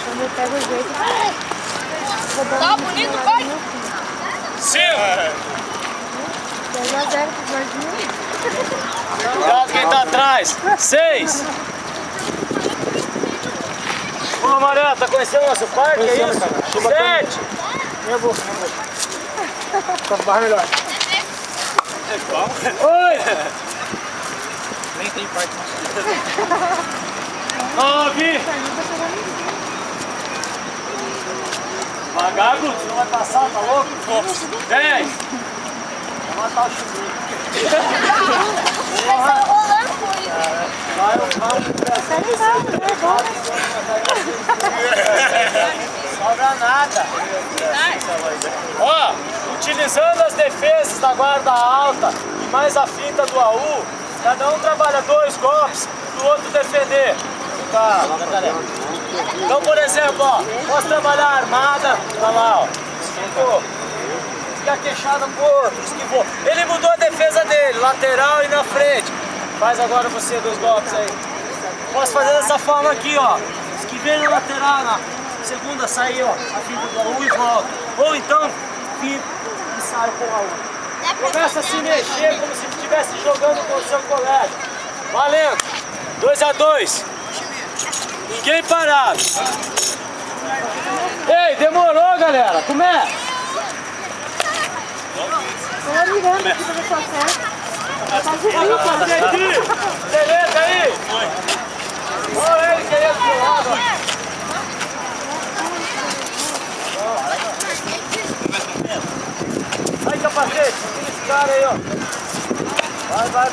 Quando eu pego o jeito, Tá bonito, pai? 5. 2-0 pro Jorginho. Cuidado quem tá atrás. 6. Ô, Amarelo, tá conhecendo nosso parque? É isso? 7. Minha boca. Tá barra melhor. 8. Nem tem parte. 9. Devagar, Guto, você não vai passar, tá louco? 10. Vou matar o chuvinho. Vai só rolando por isso. Vai, sobra nada. Ó, utilizando as defesas da guarda alta e mais a finta do AU, cada um trabalha 2 golpes do outro defender. Tá. Então, por exemplo, ó, posso trabalhar a armada, tá lá, ó, esquivou. E a queixada pro outro, esquivou. Ele mudou a defesa dele, lateral e na frente. Faz agora você 2 golpes aí. Posso fazer dessa forma aqui, ó. Esquivei na lateral, na segunda, saí, ó, a finta do AU e volta. Ou então, finta e sai com o AU. Começa a se mexer como se estivesse jogando com o seu colega. Valendo! 2-2. Ninguém parado. Ei, demorou, galera. Como é? Eu tô mirando aqui pra ver se eu acerto. Tá difícil. Beleza aí? Olha ele querendo pro lado. Aí, capacete. Tira esse cara aí, ó. Vai.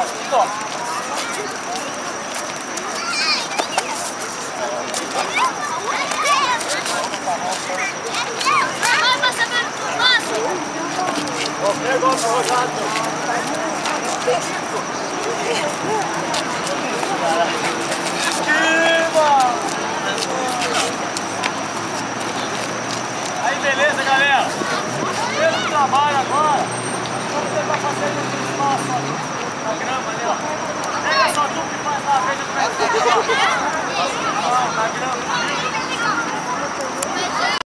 Bora. Pegou o rosado. Aí, beleza, galera? Mesmo trabalho agora. Vamos tentar fazer esse espaço na grama ali, ó. Pega só tu que faz lá, veja como é que tá. Na grama.